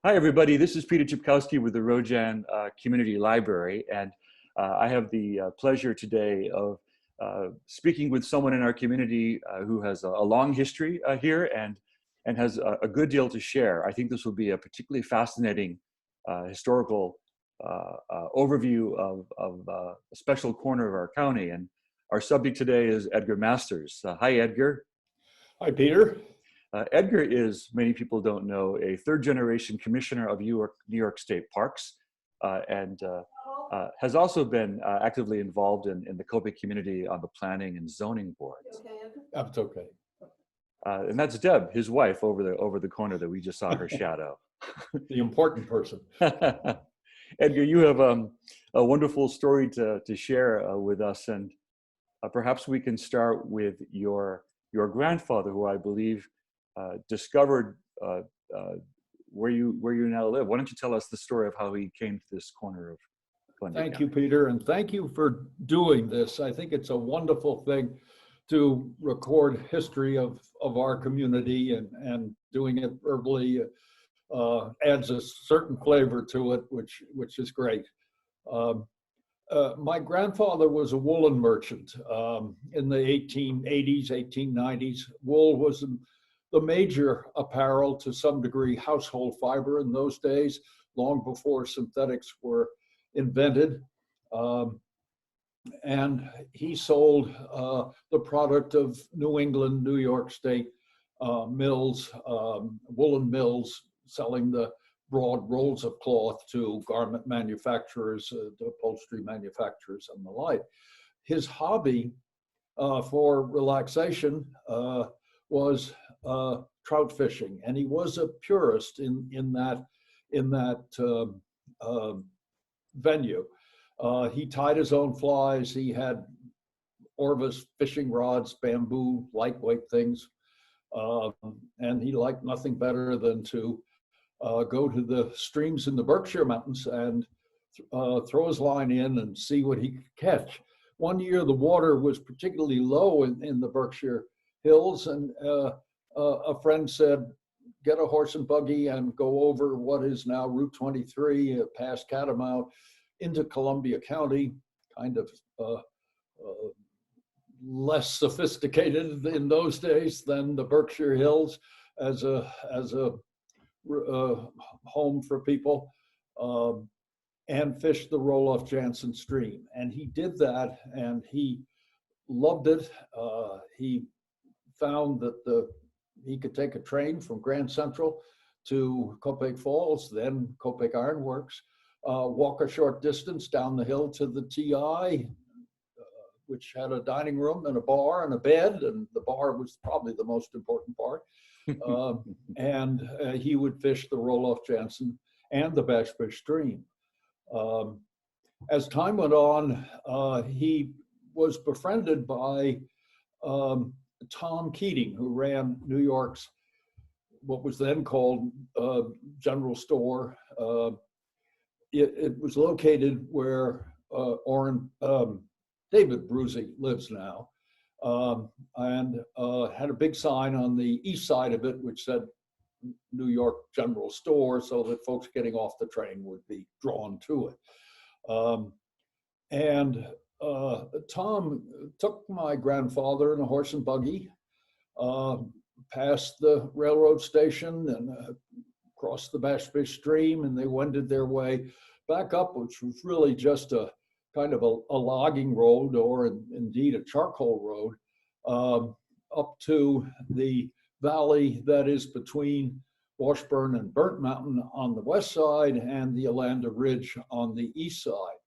Hi, everybody. This is Peter Cipcowski with the Roe Jan Community Library, and I have the pleasure today of speaking with someone in our community who has a long history here and has a good deal to share. I think this will be a particularly fascinating historical overview of a special corner of our county. And our subject today is Edgar Masters. Hi, Edgar. Hi, Peter. Edgar is, many people don't know, a third-generation commissioner of New York State Parks, and has also been actively involved in the Copake community on the planning and zoning boards. That's okay. And that's Deb, his wife, over the corner that we just saw her shadow. The important person. Edgar, you have a wonderful story to share with us, and perhaps we can start with your grandfather, who I believe discovered where you now live. Why don't you tell us the story of how he came to this corner of Columbia Thank County? you, Peter, and thank you for doing this. I think it's a wonderful thing to record history of our community, and doing it verbally adds a certain flavor to it, which is great. My grandfather was a woolen merchant in the 1880s, 1890s. Wool was the major apparel, to some degree, household fiber in those days, long before synthetics were invented. And he sold the product of New England, New York State mills, woolen mills, selling the broad rolls of cloth to garment manufacturers, to upholstery manufacturers, and the like. His hobby for relaxation was trout fishing, and he was a purist in that venue. He tied his own flies. He had Orvis fishing rods, bamboo, lightweight things, and he liked nothing better than to go to the streams in the Berkshire Mountains and throw his line in and see what he could catch. One year, the water was particularly low in the Berkshire Hills, and a friend said, get a horse and buggy and go over what is now Route 23 past Catamount into Columbia County, kind of less sophisticated in those days than the Berkshire Hills as a home for people, and fished the Roeliff Jansen stream. And he did that, and he loved it. He found that he could take a train from Grand Central to Copake Falls, then Copake Iron Works, walk a short distance down the hill to the TI, which had a dining room and a bar and a bed, and the bar was probably the most important part. And he would fish the Roeliff Jansen and the Bashfish stream. As time went on, he was befriended by Tom Keating, who ran New York's, what was then called General Store. It was located where David Bruzy lives now, and had a big sign on the east side of it which said New York General Store, so that folks getting off the train would be drawn to it. And Tom took my grandfather in a horse and buggy past the railroad station and across the Bashfish stream, and they wended their way back up, which was really just a kind of a logging road, or indeed a charcoal road, up to the valley that is between Washburn and Burnt Mountain on the west side and the Alanda Ridge on the east side.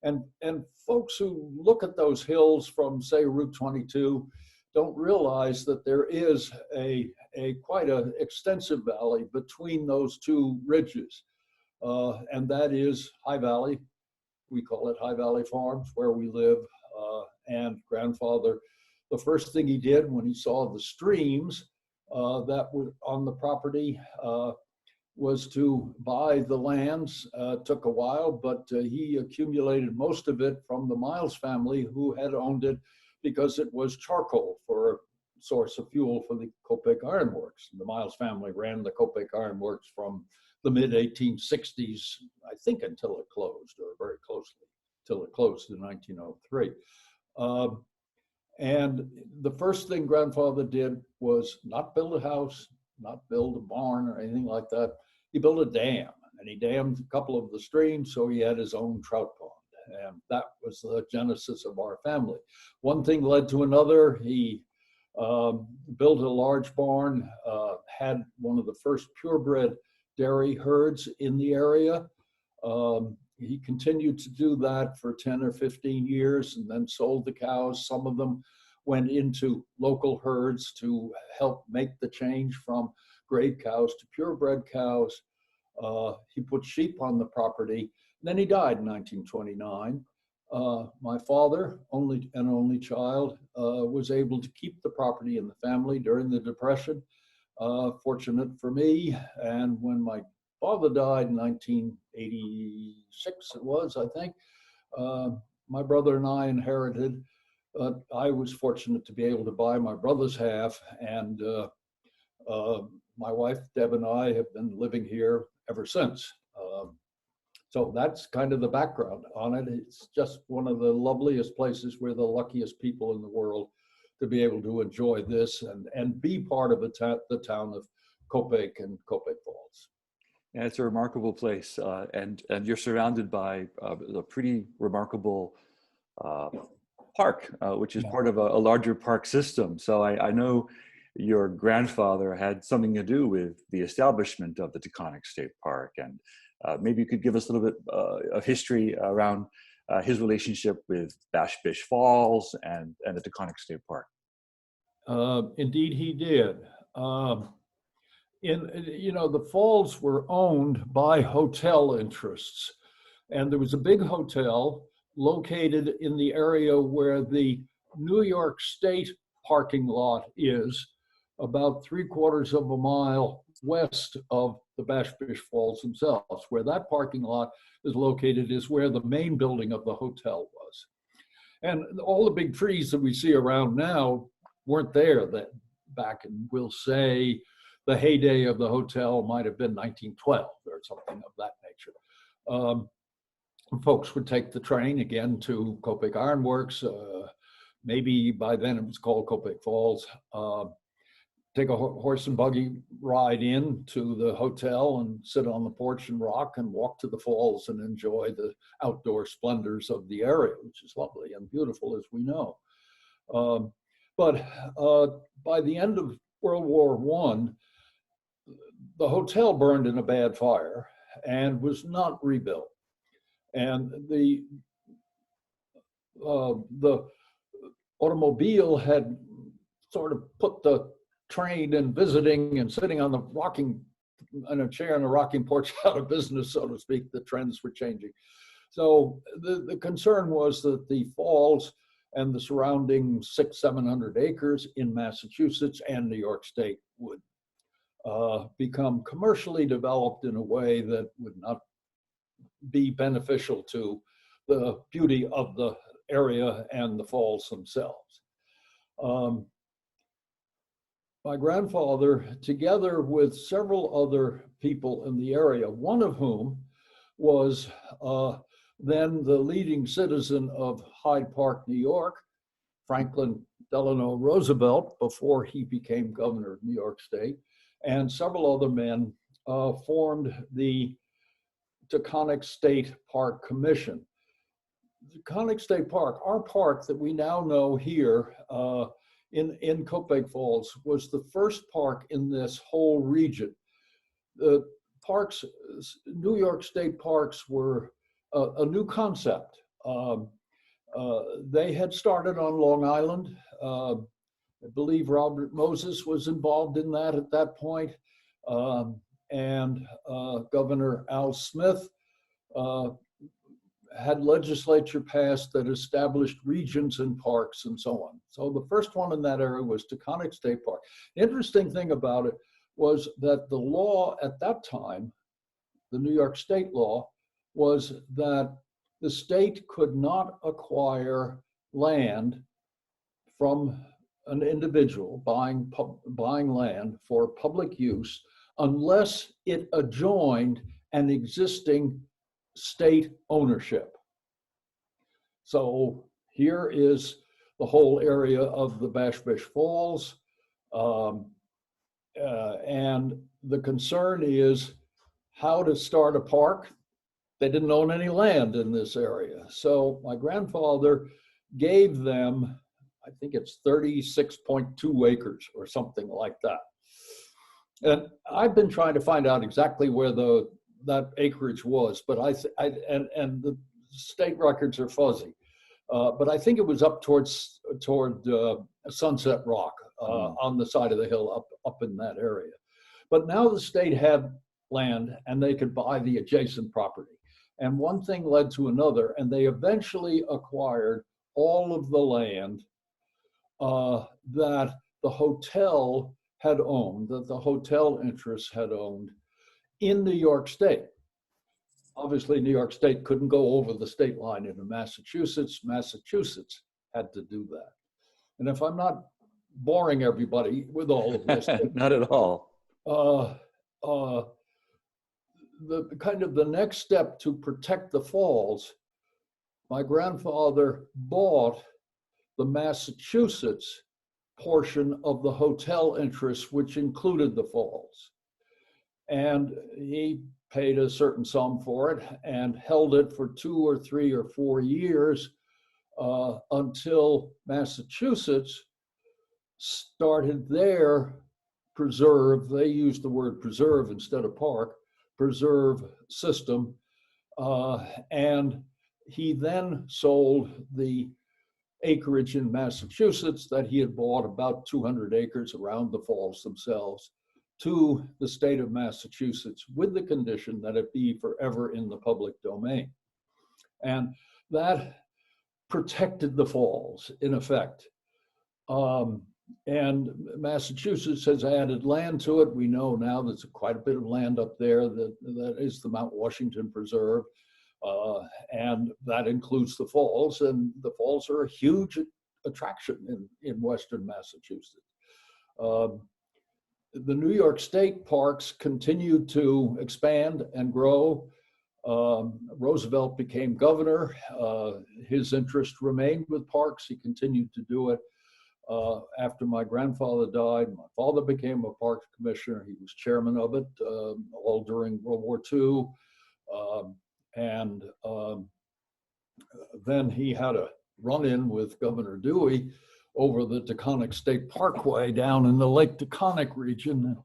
And folks who look at those hills from, say, Route 22 don't realize that there is a quite an extensive valley between those two ridges. And that is High Valley. We call it High Valley Farms, where we live. And grandfather, the first thing he did when he saw the streams that were on the property was to buy the lands. Took a while, but he accumulated most of it from the Miles family, who had owned it because it was charcoal for a source of fuel for the Copake Iron Works. The Miles family ran the Copake Iron Works from the mid-1860s, I think, until it closed, or very closely, till it closed in 1903. And the first thing grandfather did was not build a house, not build a barn or anything like that. He built a dam, and he dammed a couple of the streams, so he had his own trout pond. And that was the genesis of our family. One thing led to another. He built a large barn, had one of the first purebred dairy herds in the area. He continued to do that for 10 or 15 years and then sold the cows. Some of them went into local herds to help make the change from grade cows to purebred cows. He put sheep on the property. Then he died in 1929. My father, only child, was able to keep the property in the family during the Depression. Fortunate for me. And when my father died in 1986, it was, I think, my brother and I inherited. I was fortunate to be able to buy my brother's half, and my wife, Deb, and I have been living here ever since. So that's kind of the background on it. It's just one of the loveliest places. We're the luckiest people in the world to be able to enjoy this and be part of the town of Copake and Copake Falls. Yeah, it's a remarkable place, and you're surrounded by a pretty remarkable park, which is part of a larger park system. So I know your grandfather had something to do with the establishment of the Taconic State Park, and maybe you could give us a little bit of history around his relationship with Bash Bish Falls and the Taconic State Park. Indeed, he did. The falls were owned by hotel interests, and there was a big hotel located in the area where the New York State parking lot is, about 3/4 of a mile west of the Bash Bish Falls themselves. Where that parking lot is located is where the main building of the hotel was. And all the big trees that we see around now weren't there back in, we'll say, the heyday of the hotel might have been 1912 or something of that nature. Folks would take the train again to Copake Iron Works. Maybe by then it was called Copake Falls. Take a horse and buggy ride in to the hotel and sit on the porch and rock and walk to the falls and enjoy the outdoor splendors of the area, which is lovely and beautiful, as we know. But by the end of World War I, the hotel burned in a bad fire and was not rebuilt. And the automobile had sort of put the train and visiting and sitting on a chair on a rocking porch out of business, so to speak. The trends were changing. So the concern was that the falls and the surrounding 600-700 acres in Massachusetts and New York State would become commercially developed in a way that would not be beneficial to the beauty of the area and the falls themselves. My grandfather, together with several other people in the area, one of whom was then the leading citizen of Hyde Park, New York, Franklin Delano Roosevelt, before he became governor of New York State, and several other men formed the Taconic State Park Commission. The Taconic State Park, our park that we now know here in Copake Falls, was the first park in this whole region. The parks, New York State parks, were a new concept. They had started on Long Island. I believe Robert Moses was involved in that at that point. And Governor Al Smith had legislature passed that established regions and parks and so on. So the first one in that area was Taconic State Park. The interesting thing about it was that the law at that time, the New York State law, was that the state could not acquire land from an individual buying land for public use unless it adjoined an existing state ownership. So here is the whole area of the Bashbish Falls. And the concern is how to start a park. They didn't own any land in this area. So my grandfather gave them, I think it's 36.2 acres or something like that. And I've been trying to find out exactly where that acreage was, but and the state records are fuzzy. But I think it was up toward Sunset Rock on the side of the hill up in that area. But now the state had land and they could buy the adjacent property. And one thing led to another, and they eventually acquired all of the land that the hotel had owned, that the hotel interests had owned in New York State. Obviously, New York State couldn't go over the state line into Massachusetts. Massachusetts had to do that. And if I'm not boring everybody with all of this, not at all. The next step to protect the falls, my grandfather bought the Massachusetts portion of the hotel interest, which included the falls. And he paid a certain sum for it and held it for 2 or 3 or 4 years until Massachusetts started their preserve. They used the word preserve instead of park, preserve system. And he then sold the acreage in Massachusetts that he had bought, about 200 acres around the falls themselves, to the state of Massachusetts with the condition that it be forever in the public domain. And that protected the falls in effect. And Massachusetts has added land to it. We know now there's quite a bit of land up there that is the Mount Washington Preserve. And that includes the falls, and the falls are a huge attraction in Western Massachusetts. The New York State parks continued to expand and grow. Roosevelt became governor. His interest remained with parks. He continued to do it. After my grandfather died, my father became a parks commissioner. He was chairman of it all during World War II. Then he had a run-in with Governor Dewey over the Taconic State Parkway down in the Lake Taconic region.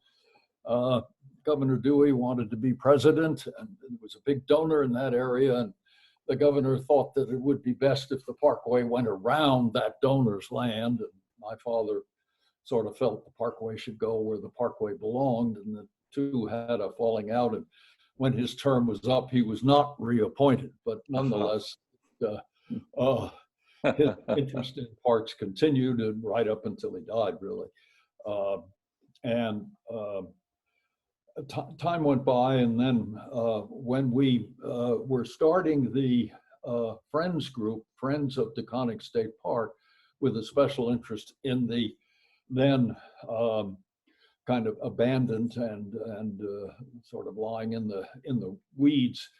Governor Dewey wanted to be president and was a big donor in that area. And the governor thought that it would be best if the parkway went around that donor's land. And my father sort of felt the parkway should go where the parkway belonged, and the two had a falling out. And when his term was up, he was not reappointed, but nonetheless, his interest in parks continued and right up until he died, really. Time went by, and then when we were starting the Friends group, Friends of Taconic State Park, with a special interest in the then kind of abandoned and sort of lying in the weeds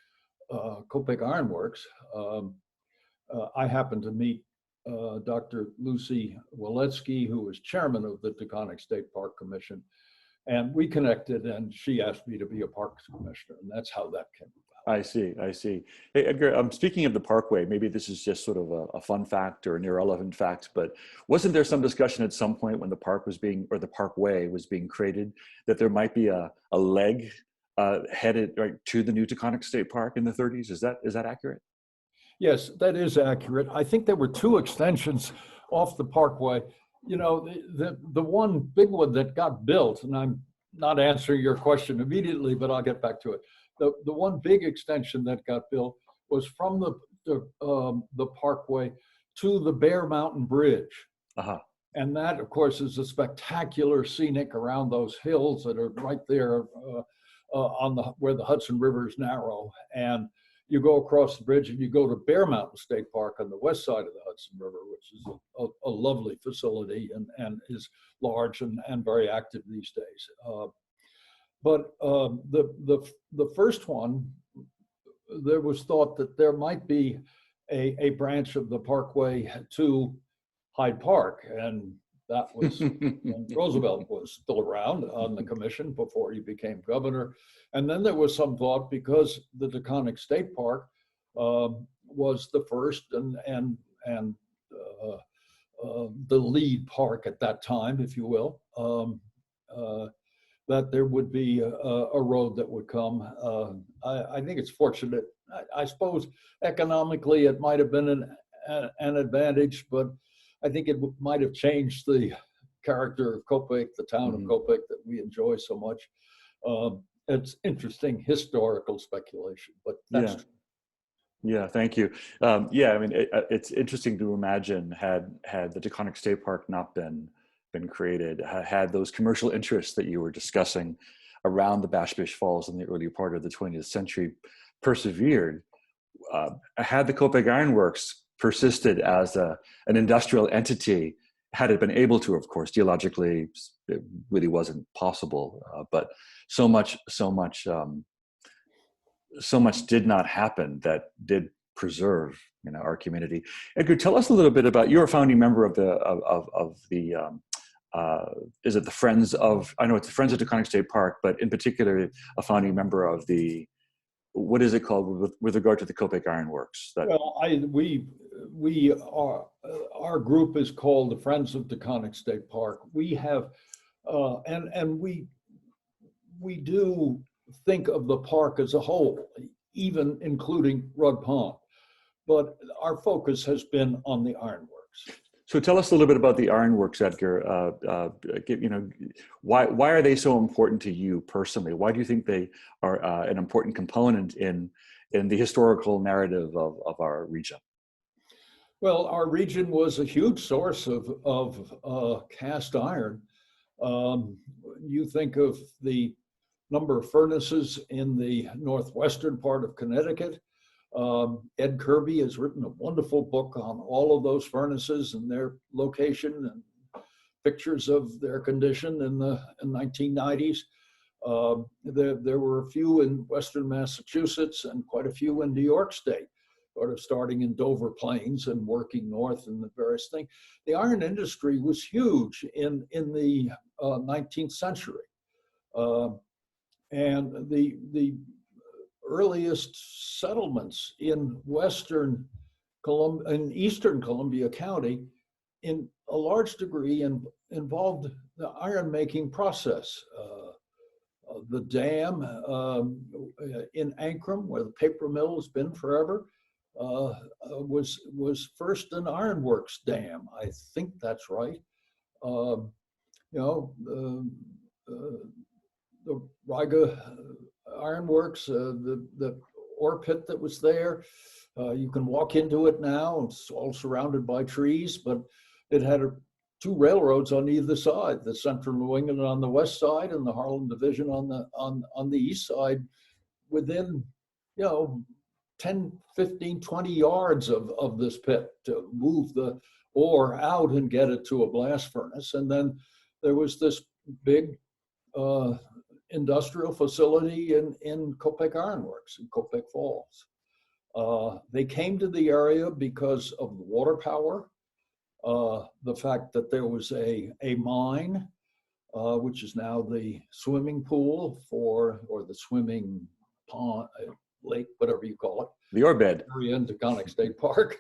Copake Ironworks, I happened to meet Dr. Lucy Waletsky, who was chairman of the Taconic State Park Commission, and we connected, and she asked me to be a parks commissioner, and that's how that came about. I see. Hey, Edgar, speaking of the Parkway, maybe this is just sort of a fun fact or an irrelevant fact, but wasn't there some discussion at some point when the park was the Parkway was being created, that there might be a leg headed right to the new Taconic State Park in the 30s? Is that accurate? Yes, that is accurate. I think there were 2 extensions off the Parkway. You know, the one big one that got built, and I'm not answering your question immediately, but I'll get back to it. The one big extension that got built was from the Parkway to the Bear Mountain Bridge. And that, of course, is a spectacular scenic around those hills that are right there where the Hudson River is narrow. And you go across the bridge and you go to Bear Mountain State Park on the west side of the Hudson River, which is a lovely facility and is large and very active these days. But the first one, there was thought that there might be a branch of the Parkway to Hyde Park, and that was when Roosevelt was still around on the commission before he became governor. And then there was some thought, because the Taconic State Park was the first and the lead park at that time, if you will, that there would be a road that would come. I think it's fortunate. I suppose economically it might have been an advantage, but I think it might have changed the character of Copake, the town of Copake that we enjoy so much. It's interesting historical speculation, but that's true. Yeah, thank you. Yeah, I mean, it's interesting to imagine had the Taconic State Park not been created, had those commercial interests that you were discussing around the Bashbish Falls in the early part of the 20th century persevered, had the Copake Iron Works persisted as an industrial entity, had it been able to, of course, geologically, it really wasn't possible, but so much did not happen that did preserve, our community. Edgar, tell us a little bit about, you're a founding member of the is it the Friends of, I know it's the Friends of Taconic State Park, but in particular, a founding member of the, what is it called with regard to the Copake Iron Works? Well, we are, our group is called the Friends of Taconic State Park. We have, and we do think of the park as a whole, even including Rug Pond, but our focus has been on the ironworks. So tell us a little bit about the ironworks, Edgar. Why are they so important to you personally? Why do you think they are an important component in the historical narrative of our region? Well, our region was a huge source of cast iron. You think of the number of furnaces in the northwestern part of Connecticut. Ed Kirby has written a wonderful book on all of those furnaces and their location and pictures of their condition in the 1990s. There were a few in Western Massachusetts and quite a few in New York State, sort of starting in Dover Plains and working north in the various things. The iron industry was huge in the 19th century. And the earliest settlements in eastern Columbia County, in a large degree, involved the iron making process. The dam in Ankrum, where the paper mill has been forever, was first an ironworks dam. I think that's right. The Riga Ironworks, the ore pit that was there. You can walk into it now. It's all surrounded by trees, but it had two railroads on either side: the Central New England on the west side and the Harlem Division on the east side. Within 10, 15, 20 yards of this pit to move the ore out and get it to a blast furnace. And then there was this big industrial facility in Copake Ironworks in Copake Falls. They came to the area because of the water power, the fact that there was a mine, which is now the swimming pool or the swimming pond, lake, whatever you call it. The ore bed. Area in Taconic State Park.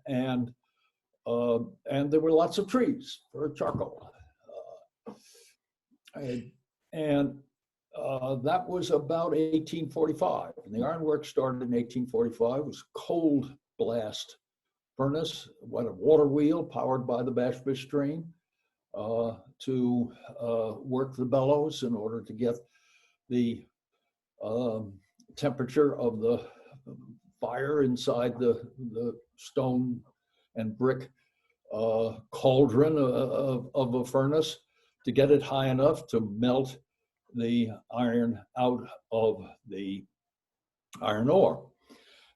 And there were lots of trees for charcoal. That was about 1845. And the ironworks started in 1845. It was a cold blast furnace, what a water wheel powered by the Bashbish stream to work the bellows in order to get the temperature of the fire inside the stone and brick cauldron of a furnace, to get it high enough to melt the iron out of the iron ore.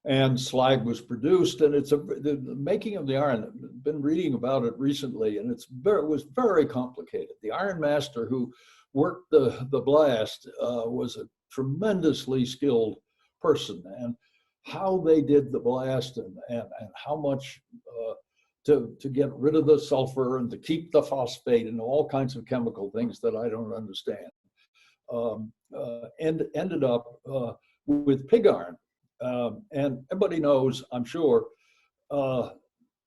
And slag was produced, and the making of the iron, I've been reading about it recently, and it was very complicated. The iron master who worked the blast was a tremendously skilled person, and how they did the blast and how much to get rid of the sulfur and to keep the phosphate and all kinds of chemical things that I don't understand. And ended up with pig iron. And everybody knows, I'm sure,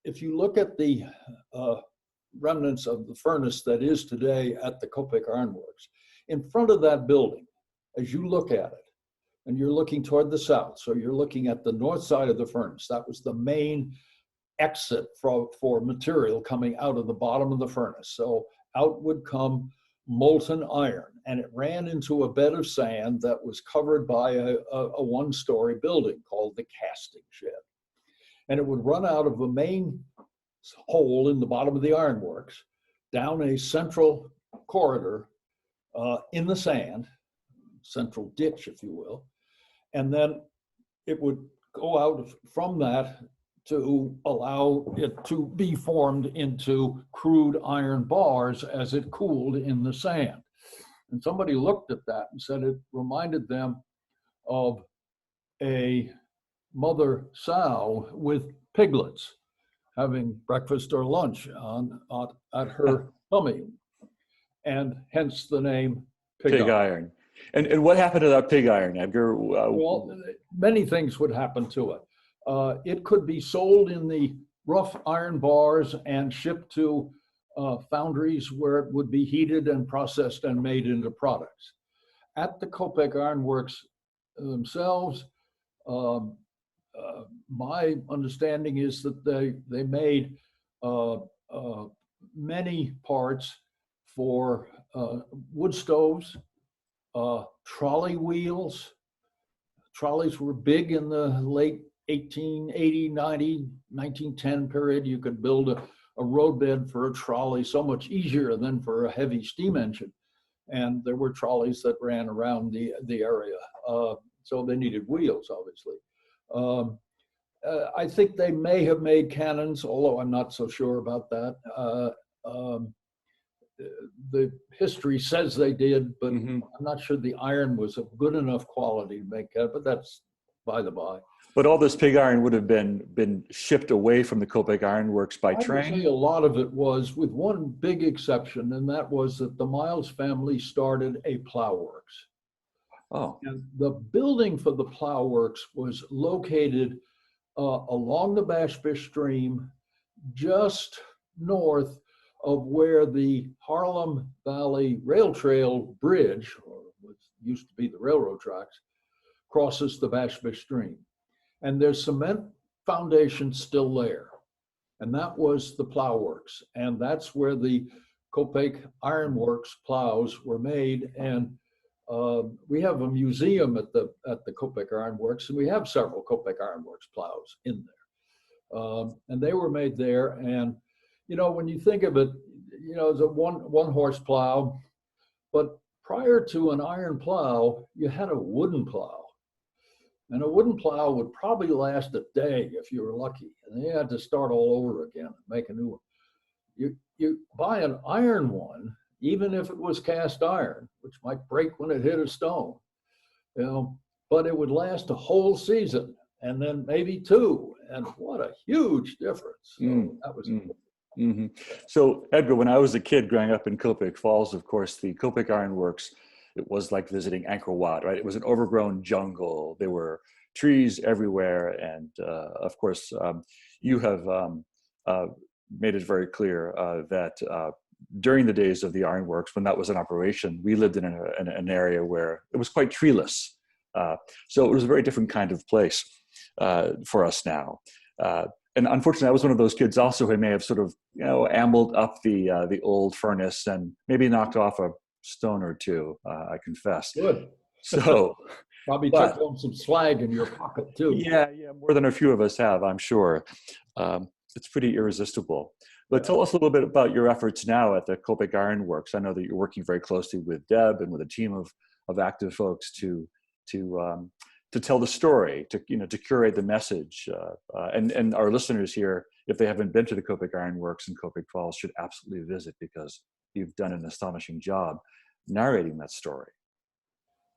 if you look at the remnants of the furnace that is today at the Copake Iron Works, in front of that building, as you look at it, and you're looking toward the south, so you're looking at the north side of the furnace, that was the main exit for material coming out of the bottom of the furnace. So out would come molten iron, and it ran into a bed of sand that was covered by a one-story building called the casting shed. And it would run out of a main hole in the bottom of the ironworks down a central corridor in the sand, central ditch, if you will, and then it would go out from that to allow it to be formed into crude iron bars as it cooled in the sand. And somebody looked at that and said it reminded them of a mother sow with piglets having breakfast or lunch at her tummy, and hence the name pig iron. And what happened to that pig iron, Edgar? Well, many things would happen to it. It could be sold in the rough iron bars and shipped to foundries where it would be heated and processed and made into products. At the Copake Iron Works themselves, my understanding is that they made many parts for wood stoves, trolley wheels. Trolleys were big in the late 1880, 90, 1910 period. You could build a roadbed for a trolley so much easier than for a heavy steam engine. And there were trolleys that ran around the area. So they needed wheels, obviously. I think they may have made cannons, although I'm not so sure about that. The history says they did, but I'm not sure the iron was of good enough quality to make that, but that's by the by. But all this pig iron would have been shipped away from the Copake Iron Works by train? I would say a lot of it was, with one big exception, and that was that the Miles family started a plow works. Oh. And the building for the plow works was located along the Bashfish Stream, just north of where the Harlem Valley Rail Trail Bridge, or what used to be the railroad tracks, crosses the Bashfish Stream. And there's cement foundation still there. And that was the plow works. And that's where the Copake Iron Works plows were made. And we have a museum at the Copake Iron Works, and we have several Copake Iron Works plows in there. And they were made there. And, you know, when you think of it, you know, it's a one horse plow, but prior to an iron plow, you had a wooden plow. And a wooden plow would probably last a day if you were lucky. And you had to start all over again and make a new one. You buy an iron one, even if it was cast iron, which might break when it hit a stone, you know, but it would last a whole season and then maybe two. And what a huge difference. So that was So, Edgar, when I was a kid growing up in Copake Falls, of course, the Copake Iron Works, it was like visiting Angkor Wat, right? It was an overgrown jungle. There were trees everywhere. And of course, you have made it very clear that during the days of the ironworks, when that was in operation, we lived in an area where it was quite treeless. So it was a very different kind of place for us now. And unfortunately, I was one of those kids also who may have sort of, you know, ambled up the old furnace and maybe knocked off a stone or two, I confess. Good. So probably took home some slag in your pocket too. Yeah, more than a few of us have, I'm sure. It's pretty irresistible. But tell us a little bit about your efforts now at the Copake Iron Works. I know that you're working very closely with Deb and with a team of active folks to tell the story, to curate the message. And our listeners here, if they haven't been to the Copake Iron Works in Copake Falls, should absolutely visit because you've done an astonishing job. narrating that story?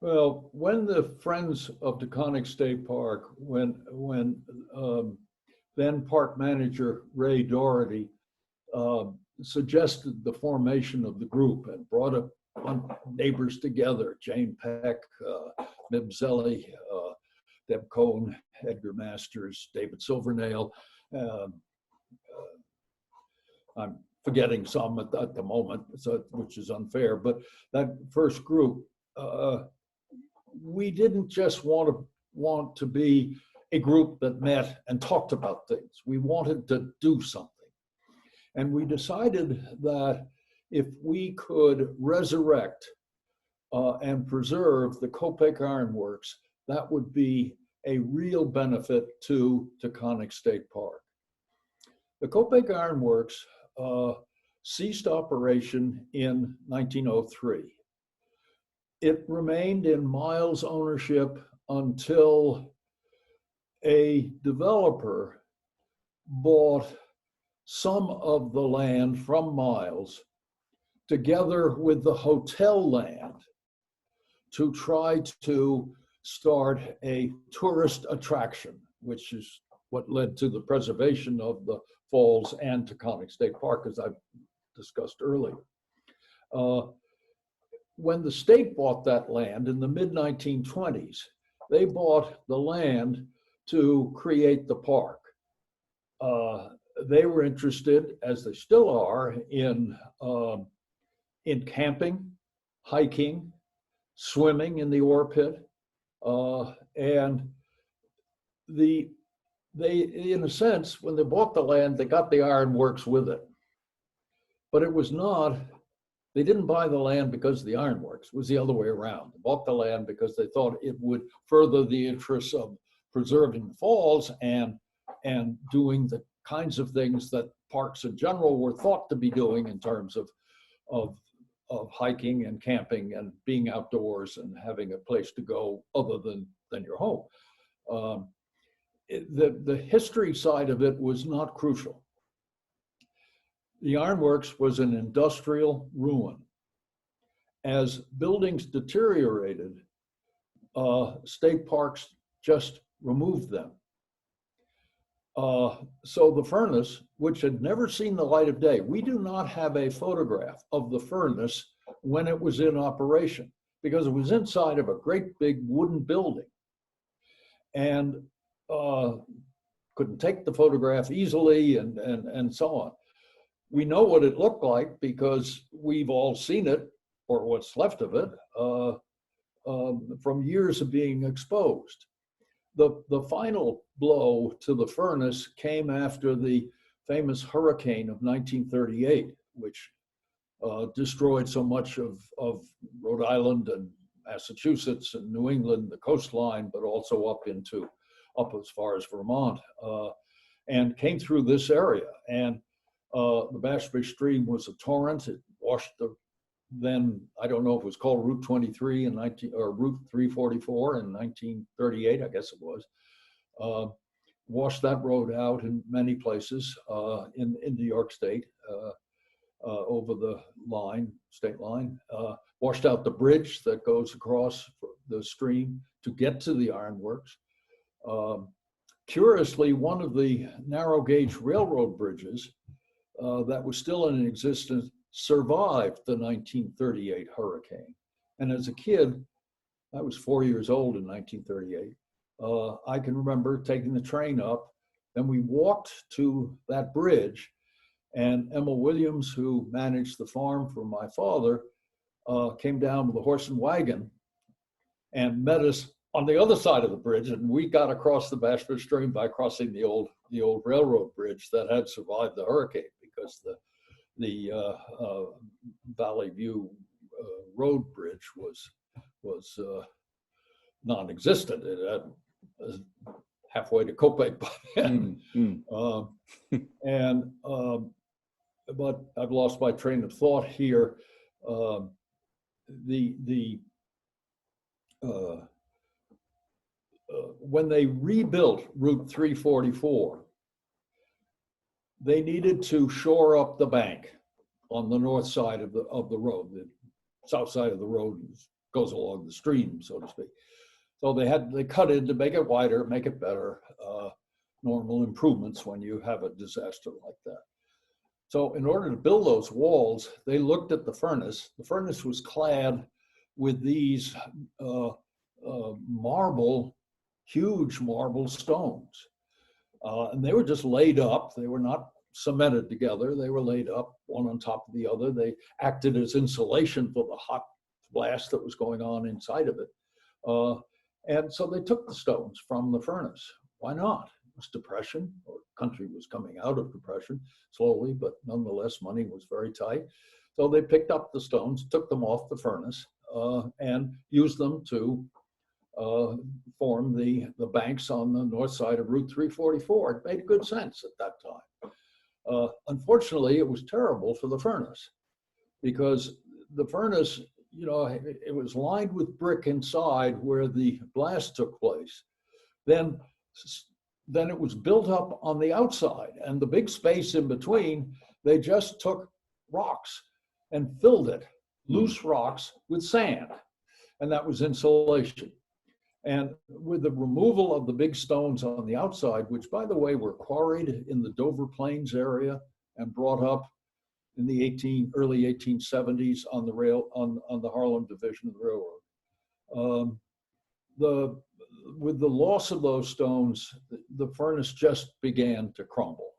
Well, when the Friends of Taconic State Park, when then park manager Ray Doherty suggested the formation of the group and brought up neighbors together, Jane Peck, Mib Zelli, Deb Cohn, Edgar Masters, David Silvernail. I'm forgetting some at the moment, so, which is unfair, but that first group, we didn't just want to be a group that met and talked about things. We wanted to do something. And we decided that if we could resurrect and preserve the Copake Iron Works, that would be a real benefit to Taconic State Park. The Copake Iron Works ceased operation in 1903. It remained in Miles' ownership until a developer bought some of the land from Miles together with the hotel land to try to start a tourist attraction, which is what led to the preservation of the falls and Taconic State Park, as I've discussed earlier. When the state bought that land in the mid-1920s, they bought the land to create the park. They were interested, as they still are, in camping, hiking, swimming in the ore pit, and they, in a sense, when they bought the land, they got the iron works with it. But it was not, they didn't buy the land because of the ironworks. It was the other way around. They bought the land because they thought it would further the interests of preserving the falls and doing the kinds of things that parks in general were thought to be doing in terms of hiking and camping and being outdoors and having a place to go other than your home. The history side of it was not crucial. The ironworks was an industrial ruin. As buildings deteriorated, state parks just removed them. So the furnace, which had never seen the light of day, we do not have a photograph of the furnace when it was in operation because it was inside of a great big wooden building and couldn't take the photograph easily and so on. We know what it looked like because we've all seen it, or what's left of it, from years of being exposed. The final blow to the furnace came after the famous hurricane of 1938, which destroyed so much of Rhode Island and Massachusetts and New England, the coastline, but also up as far as Vermont, and came through this area. And the Bashby Stream was a torrent. It washed then, I don't know if it was called Route 23 or Route 344 in 1938, I guess it was. Washed that road out in many places in New York State over the state line. Washed out the bridge that goes across the stream to get to the ironworks. Curiously, one of the narrow gauge railroad bridges that was still in existence survived the 1938 hurricane. And as a kid, I was 4 years old in 1938. I can remember taking the train up, and we walked to that bridge, and Emma Williams, who managed the farm for my father, came down with a horse and wagon and met us on the other side of the bridge, and we got across the Bashford Stream by crossing the old railroad bridge that had survived the hurricane, because the Valley View Road Bridge was non-existent. It had halfway to Copake by then. But I've lost my train of thought here. When they rebuilt Route 344, they needed to shore up the bank on the north side of the road. The south side of the road goes along the stream, so to speak. So they cut in to make it wider, make it better, normal improvements when you have a disaster like that. So in order to build those walls, they looked at the furnace. The furnace was clad with these huge marble stones. And they were just laid up. They were not cemented together. They were laid up one on top of the other. They acted as insulation for the hot blast that was going on inside of it. And so they took the stones from the furnace. Why not? It was depression, or country was coming out of depression slowly, but nonetheless, money was very tight. So they picked up the stones, took them off the furnace, and used them to form the banks on the north side of Route 344. It made good sense at that time. Unfortunately, it was terrible for the furnace, because the furnace, you know, it was lined with brick inside where the blast took place. Then it was built up on the outside, and the big space in between, they just took rocks and filled it, loose rocks, with sand, and that was insulation. And with the removal of the big stones on the outside, which, by the way, were quarried in the Dover Plains area and brought up in the early 1870s on the Harlem Division of the Railroad. With the loss of those stones, the furnace just began to crumble.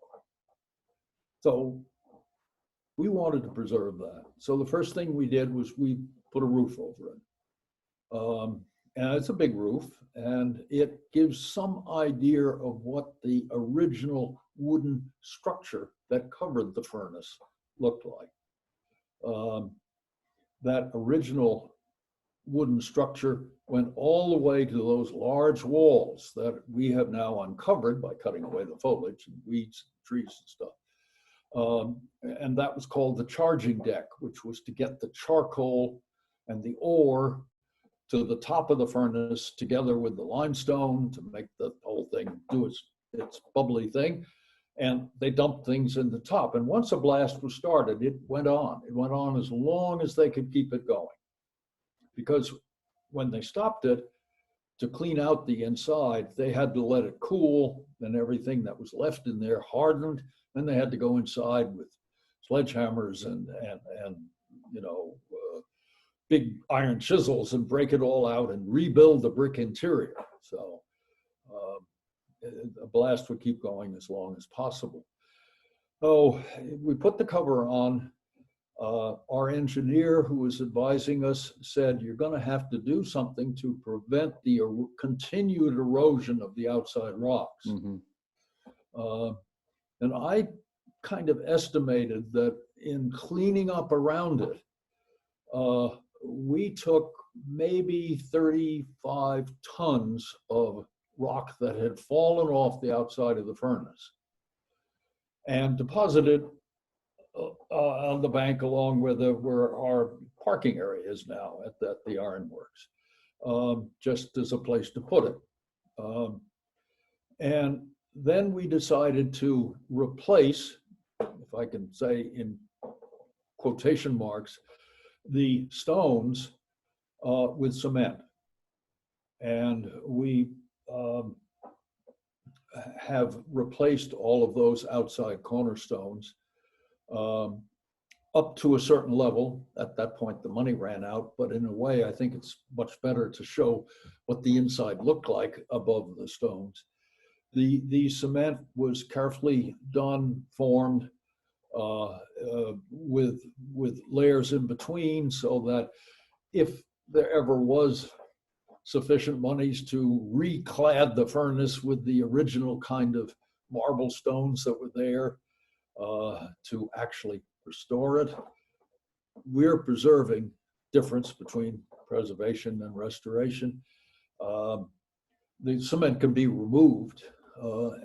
So we wanted to preserve that. So the first thing we did was we put a roof over it. And it's a big roof, and it gives some idea of what the original wooden structure that covered the furnace looked like. That original wooden structure went all the way to those large walls that we have now uncovered by cutting away the foliage and weeds, and trees and stuff. And that was called the charging deck, which was to get the charcoal and the ore to the top of the furnace together with the limestone to make the whole thing do its bubbly thing. And they dumped things in the top. And once a blast was started, it went on. It went on as long as they could keep it going. Because when they stopped it, to clean out the inside, they had to let it cool, and everything that was left in there hardened. Then they had to go inside with sledgehammers and you know, big iron chisels and break it all out and rebuild the brick interior. So a blast would keep going as long as possible. So we put the cover on. Our engineer who was advising us said, you're going to have to do something to prevent the continued erosion of the outside rocks. Mm-hmm. And I kind of estimated that in cleaning up around it, we took maybe 35 tons of rock that had fallen off the outside of the furnace and deposited on the bank along where our parking area is now at the ironworks, just as a place to put it. And then we decided to replace, if I can say in quotation marks, the stones with cement. And we have replaced all of those outside cornerstones up to a certain level. At that point, the money ran out, but in a way, I think it's much better to show what the inside looked like above the stones. The cement was carefully done, formed with layers in between, so that if there ever was sufficient monies to reclad the furnace with the original kind of marble stones that were there, to actually restore it. We're preserving difference between preservation and restoration. The cement can be removed.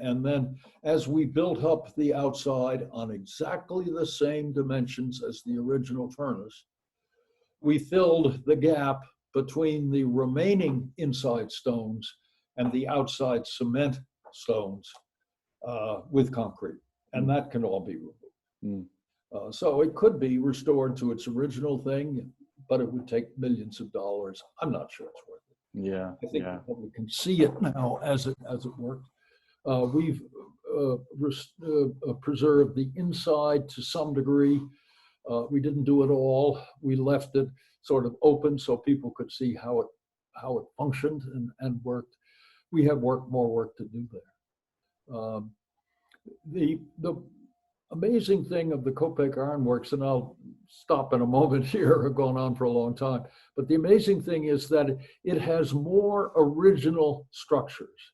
And then as we built up the outside on exactly the same dimensions as the original furnace, we filled the gap between the remaining inside stones and the outside cement stones with concrete. And that can all be removed. So it could be restored to its original thing, but it would take millions of dollars. I'm not sure it's worth it. Yeah, I think yeah. the public can see it now as it works. We've preserved the inside to some degree. We didn't do it all. We left it sort of open so people could see how it functioned and worked. We have more work to do there. The amazing thing of the Copake Ironworks, and I'll stop in a moment here, I've gone on for a long time, but the amazing thing is that it has more original structures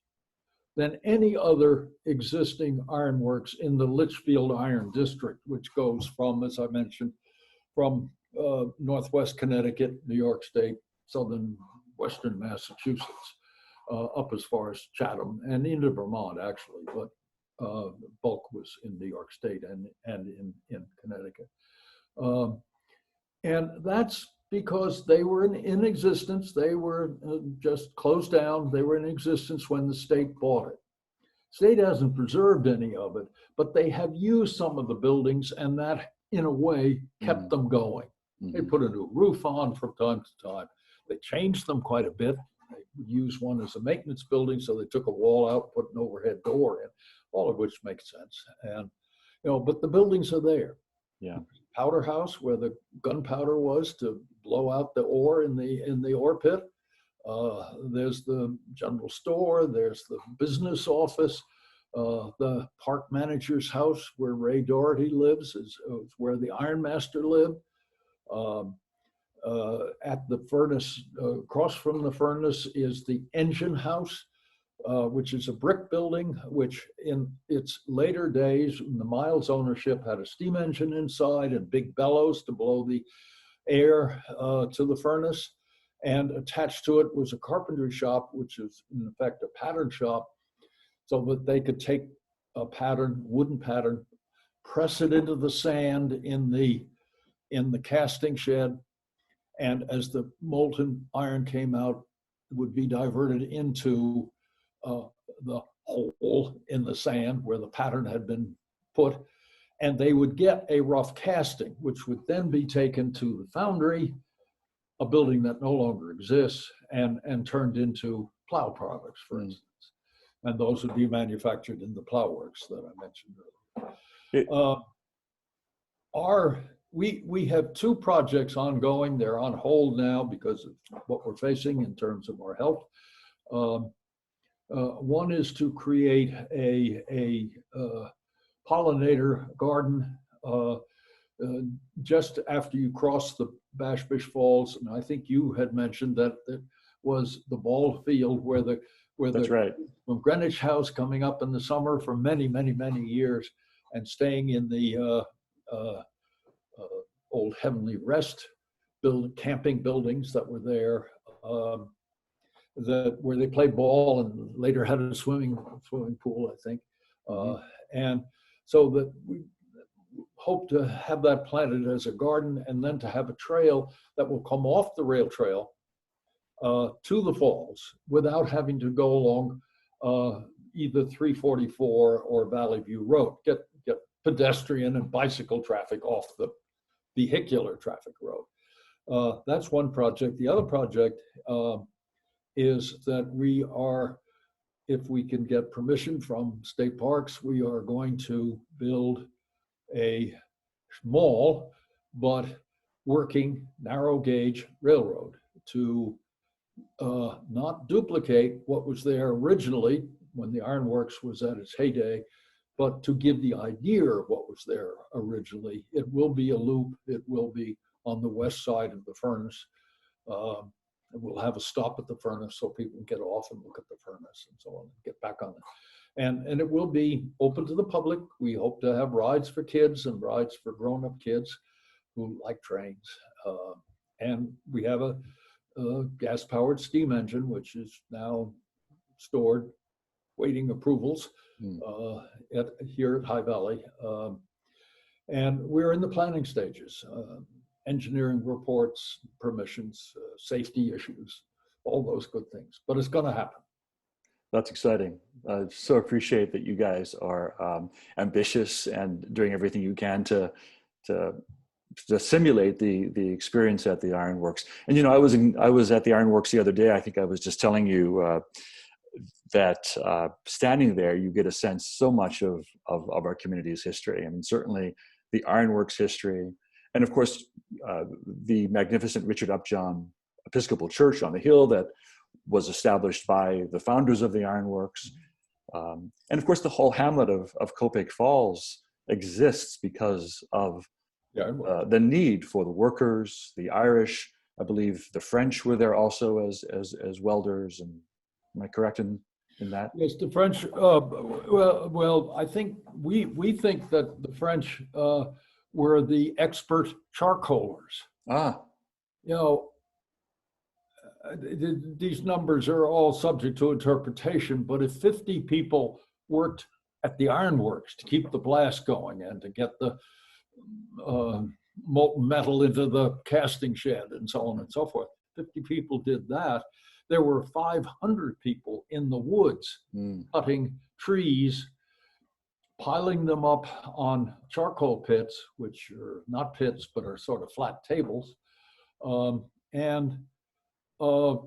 than any other existing ironworks in the Litchfield Iron District, which goes from, as I mentioned, from Northwest Connecticut, New York State, southern western Massachusetts, up as far as Chatham and into Vermont, actually, but bulk was in New York State and in Connecticut. And that's because they were in existence. They were just closed down. They were in existence when the state bought it. State hasn't preserved any of it, but they have used some of the buildings, and that, in a way, kept them going. They put a new roof on from time to time. They changed them quite a bit. They would use one as a maintenance building, so they took a wall out, put an overhead door in, all of which makes sense. And but the buildings are there. Yeah. Powder house, where the gunpowder was to blow out the ore in the ore pit. There's the general store. There's the business office. The park manager's house, where Ray Doherty lives, is where the Iron Master lived. At the furnace, across from the furnace, is the engine house, which is a brick building, which in its later days, in the Miles ownership, had a steam engine inside and big bellows to blow the air to the furnace. And attached to it was a carpentry shop, which is in effect a pattern shop, so that they could take a wooden pattern, press it into the sand in the casting shed, and as the molten iron came out, it would be diverted into the hole in the sand where the pattern had been put, and they would get a rough casting, which would then be taken to the foundry, a building that no longer exists, and turned into plow products, for instance. And those would be manufactured in the plow works that I mentioned earlier. We have two projects ongoing. They're on hold now because of what we're facing in terms of our health. One is to create a pollinator garden just after you cross the Bashfish Falls, and I think you had mentioned that it was the ball field where That's right. From Greenwich House coming up in the summer for many years, and staying in the old Heavenly Rest camping buildings that were there, where they played ball and later had a swimming pool, I think, and so that we hope to have that planted as a garden, and then to have a trail that will come off the rail trail to the falls without having to go along either 344 or Valley View Road. Get pedestrian and bicycle traffic off the vehicular traffic road. That's one project. The other project is that we are, if we can get permission from state parks, we are going to build a small but working narrow gauge railroad to not duplicate what was there originally when the ironworks was at its heyday, but to give the idea of what was there originally. It will be a loop. It will be on the west side of the furnace. We'll have a stop at the furnace so people can get off and look at the furnace and so on, and get back on it. And it will be open to the public. We hope to have rides for kids and rides for grown-up kids who like trains. And we have a gas-powered steam engine, which is now stored, waiting approvals here at High Valley. And we're in the planning stages, engineering reports, permissions, safety issues, all those good things. But it's going to happen. That's exciting. I so appreciate that you guys are ambitious and doing everything you can to to simulate the experience at the ironworks. And I was at the ironworks the other day. I think I was just telling you that standing there, you get a sense so much of our community's history. I mean, certainly the ironworks history, and of course the magnificent Richard Upjohn Episcopal Church on the hill that was established by the founders of the ironworks. And of course, the whole hamlet of Copake Falls exists because of the need for the workers, the Irish. I believe the French were there also as welders. And am I correct in that? Yes, the French. Well, I think we think that the French were the expert charcoalers. These numbers are all subject to interpretation, but if 50 people worked at the ironworks to keep the blast going and to get the molten metal into the casting shed and so on and so forth, 50 people did that. There were 500 people in the woods cutting trees, piling them up on charcoal pits, which are not pits, but are sort of flat tables, and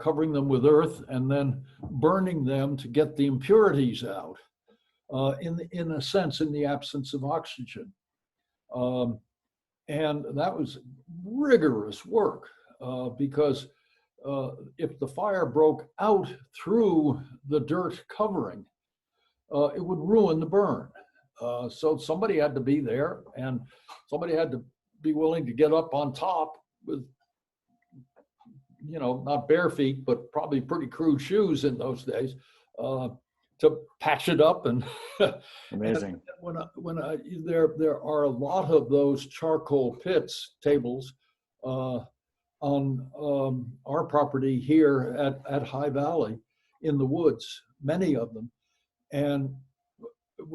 covering them with earth and then burning them to get the impurities out, in a sense, in the absence of oxygen. And that was rigorous work because if the fire broke out through the dirt covering, it would ruin the burn. So somebody had to be there, and somebody had to be willing to get up on top with, not bare feet, but probably pretty crude shoes in those days, to patch it up. And amazing. And there are a lot of those charcoal pits tables on our property here at High Valley in the woods, many of them. And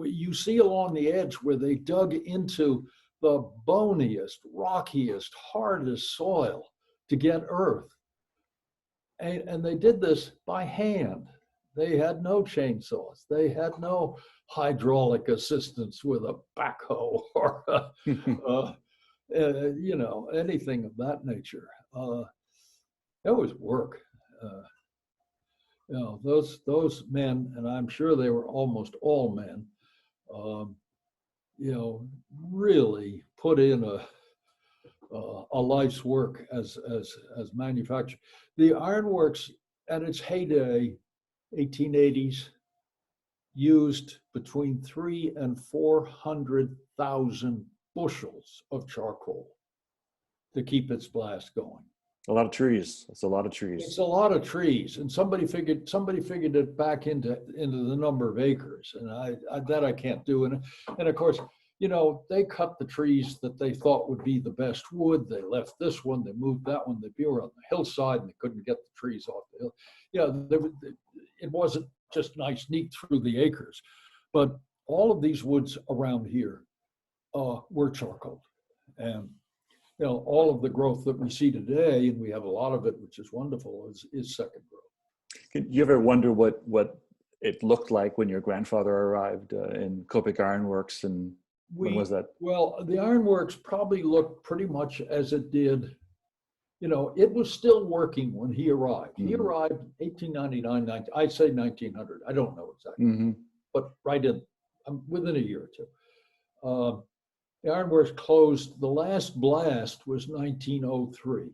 you see along the edge where they dug into the boniest, rockiest, hardest soil to get earth. And they did this by hand. They had no chainsaws. They had no hydraulic assistance with a backhoe or anything of that nature. It was work. Those men, and I'm sure they were almost all men, really put in a life's work as manufacturers. The ironworks at its heyday, 1880s, used between 300,000 and 400,000 bushels of charcoal to keep its blast going. A lot of trees. It's a lot of trees. It's a lot of trees, and somebody figured it back into the number of acres, and I can't do. And of course, they cut the trees that they thought would be the best wood. They left this one, they moved that one. They were on the hillside, and they couldn't get the trees off the hill. It wasn't just nice, neat through the acres, but all of these woods around here were charcoaled, and all of the growth that we see today, and we have a lot of it, which is wonderful, is second growth. Did you ever wonder what it looked like when your grandfather arrived in Copake Ironworks, and when was that? Well, the ironworks probably looked pretty much as it did. It was still working when he arrived. Mm-hmm. He arrived 1899, I'd say 1900. I don't know exactly, mm-hmm. but within a year or two. The ironworks closed. The last blast was 1903.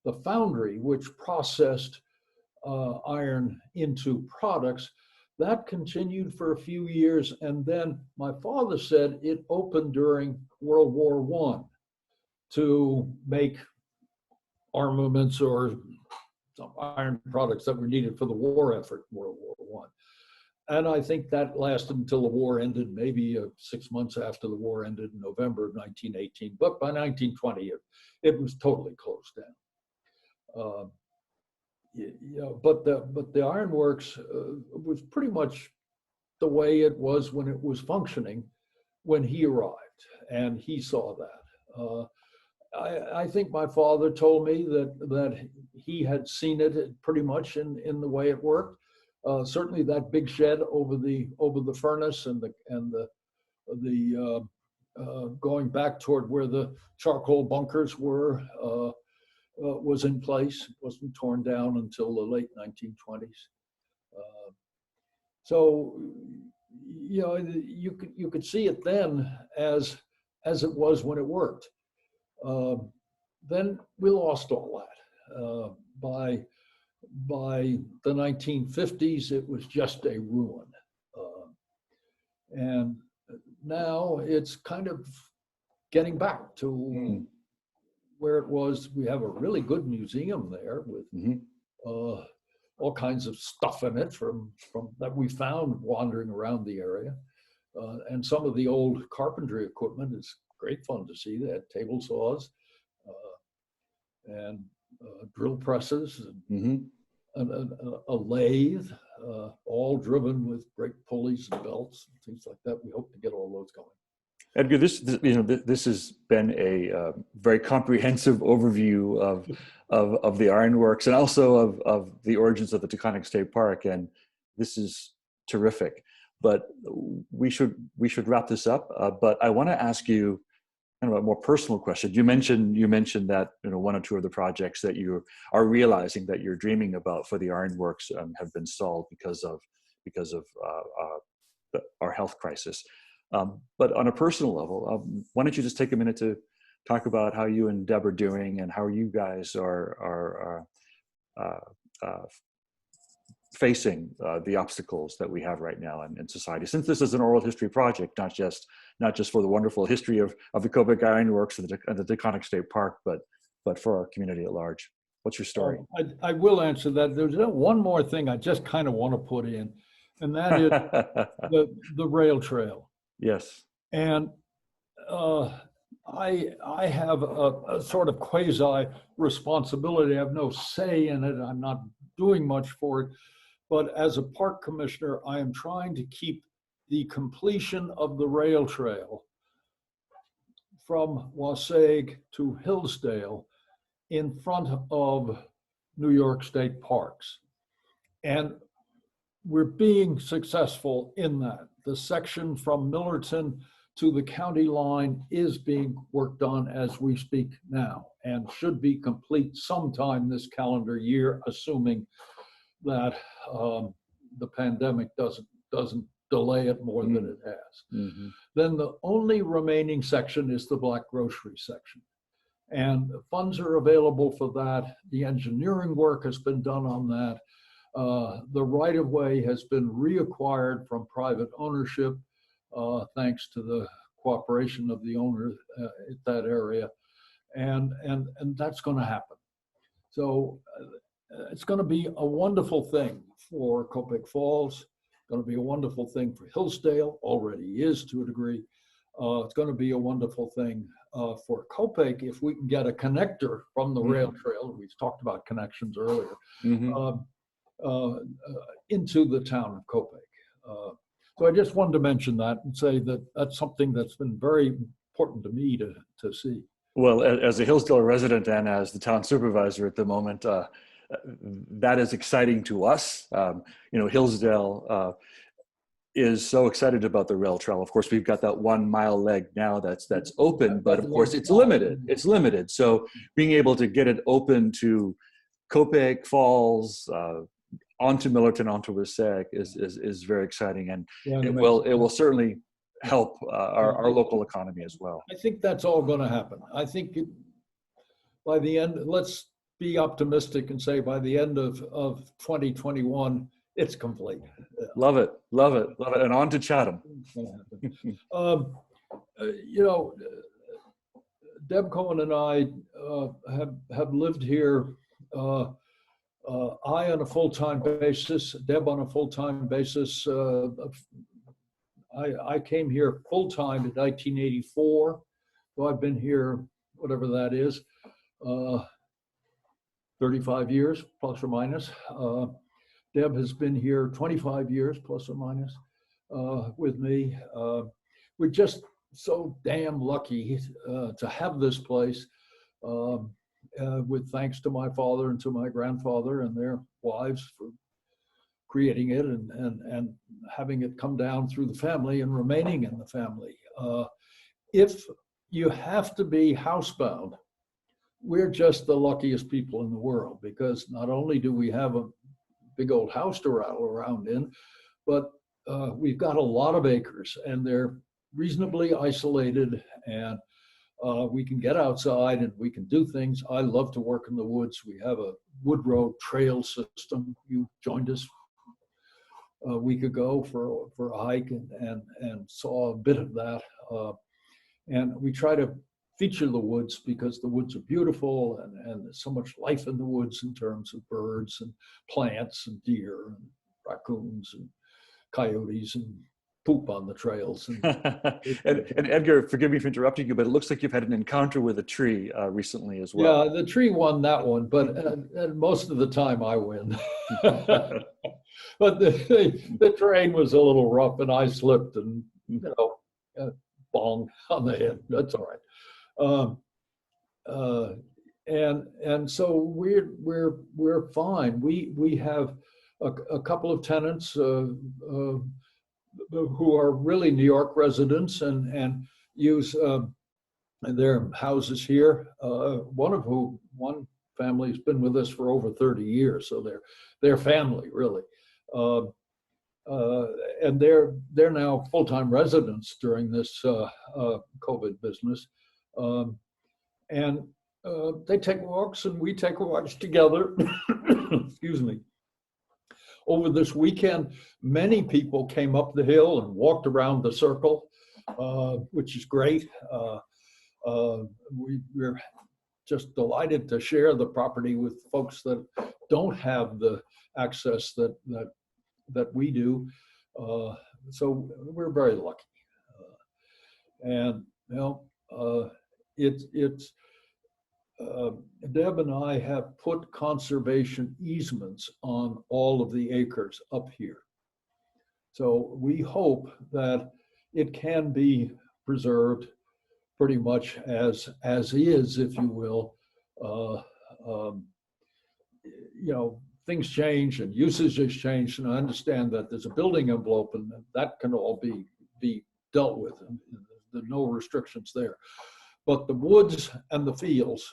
The foundry, which processed iron into products, that continued for a few years. And then my father said it opened during World War I to make armaments or some iron products that were needed for the war effort in World War I. And I think that lasted until the war ended, maybe 6 months after the war ended in November of 1918. But by 1920, it was totally closed down. But the ironworks was pretty much the way it was when it was functioning when he arrived, and he saw that. I think my father told me that he had seen it pretty much in the way it worked. Certainly, that big shed over the furnace and the going back toward where the charcoal bunkers were, was in place. It wasn't torn down until the late 1920s. So, you know, you could see it then as it was when it worked. Then we lost all that. By the 1950s, it was just a ruin. And now it's kind of getting back to where it was. We have a really good museum there with all kinds of stuff in it from that we found wandering around the area. And some of the old carpentry equipment is great fun to see. They had table saws and drill presses and a lathe, all driven with great pulleys and belts and things like that. We hope to get all those going. Edgar, this has been a very comprehensive overview of the ironworks and also of the origins of the Taconic State Park, and this is terrific. But we should wrap this up. But I want to ask you kind of a more personal question. You mentioned that one or two of the projects that you are realizing that you're dreaming about for the ironworks have been stalled because of our health crisis. But on a personal level, why don't you just take a minute to talk about how you and Deb are doing and how you guys are facing the obstacles that we have right now in society. Since this is an oral history project, not just for the wonderful history of the Copake Ironworks and the Taconic State Park, but for our community at large. What's your story? I will answer that. There's one more thing I just kind of want to put in, and that is the rail trail. Yes. And I have a sort of quasi responsibility. I have no say in it. I'm not doing much for it. But as a park commissioner, I am trying to keep the completion of the rail trail from Wasaig to Hillsdale in front of New York State Parks. And we're being successful in that. The section from Millerton to the county line is being worked on as we speak now and should be complete sometime this calendar year, assuming that the pandemic doesn't delay it more than it has. Then the only remaining section is the Black Grocery section. And funds are available for that. The engineering work has been done on that. The right-of-way has been reacquired from private ownership, thanks to the cooperation of the owner at that area. And that's going to happen. So it's going to be a wonderful thing for Copake Falls. Going to be a wonderful thing for Hillsdale, already is to a degree. It's going to be a wonderful thing for Copake if we can get a connector from the rail trail. We've talked about connections earlier, into the town of Copake. So I just wanted to mention that and say that that's something that's been very important to me to see. Well, as a Hillsdale resident and as the town supervisor at the moment, that is exciting to us. Hillsdale is so excited about the rail trail. Of course, we've got that 1 mile leg now that's open, but of course it's limited. It's limited. So being able to get it open to Copake Falls, onto Millerton, onto Wasaig is very exciting, and it will certainly help our local economy as well. I think that's all going to happen. I think by the end, let's be optimistic and say by the end of 2021, it's complete. Love it. And on to Chatham. Deb Cohen and I have lived here, I on a full-time basis, Deb on a full-time basis. I came here full-time in 1984, so I've been here, whatever that is, 35 years, plus or minus. Deb has been here 25 years, plus or minus, with me. We're just so damn lucky to have this place, with thanks to my father and to my grandfather and their wives for creating it and having it come down through the family and remaining in the family. if you have to be housebound, we're just the luckiest people in the world, because not only do we have a big old house to rattle around in, but we've got a lot of acres, and they're reasonably isolated, and we can get outside and we can do things. I love to work in the woods. We have a wood road trail system. You joined us a week ago for a hike and saw a bit of that. And we try to feature the woods because the woods are beautiful, and there's so much life in the woods in terms of birds and plants and deer and raccoons and coyotes and poop on the trails. And Edgar, forgive me for interrupting you, but it looks like you've had an encounter with a tree recently as well. Yeah, the tree won that one, but most of the time I win. But the terrain was a little rough, and I slipped and bong on the head. That's all right. And so we're fine. We have a couple of tenants who are really New York residents and use their houses here. One family's been with us for over 30 years, so they're family really. And they're now full-time residents during this COVID business. And they take walks and we take walks together. Excuse me. Over this weekend, many people came up the hill and walked around the circle, which is great. We're just delighted to share the property with folks that don't have the access that we do. So we're very lucky. And Deb and I have put conservation easements on all of the acres up here. So we hope that it can be preserved pretty much as is, if you will. Things change and usages change, and I understand that there's a building envelope and that can all be dealt with, and there are no restrictions there. But the woods and the fields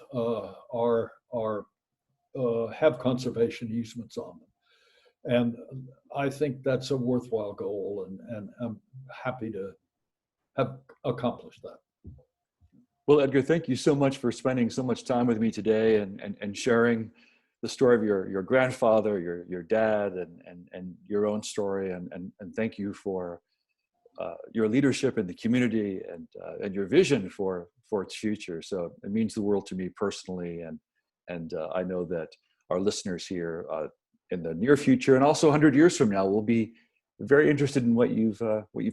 have conservation easements on them, and I think that's a worthwhile goal, and I'm happy to have accomplished that. Well, Edgar, thank you so much for spending so much time with me today and sharing the story of your grandfather, your dad, and your own story, and thank you for your leadership in the community and your vision for its future. So it means the world to me personally, and I know that our listeners here in the near future and also 100 years from now will be very interested in what you've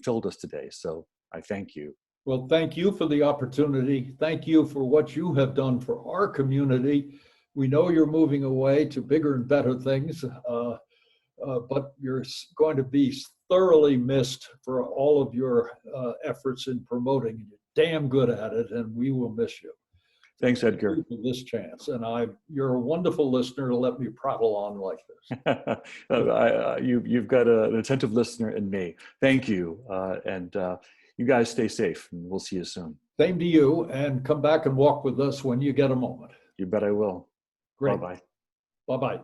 told us today. So I thank you. Well, thank you for the opportunity. Thank you for what you have done for our community. We know you're moving away to bigger and better things, but you're going to be thoroughly missed for all of your efforts in promoting. You're damn good at it, and we will miss you. Thanks, Edgar. Thank you for this chance, and you're a wonderful listener to let me prattle on like this. You've got an attentive listener in me. Thank you, and you guys stay safe, and we'll see you soon. Same to you, and come back and walk with us when you get a moment. You bet I will. Great. Bye-bye. Bye-bye.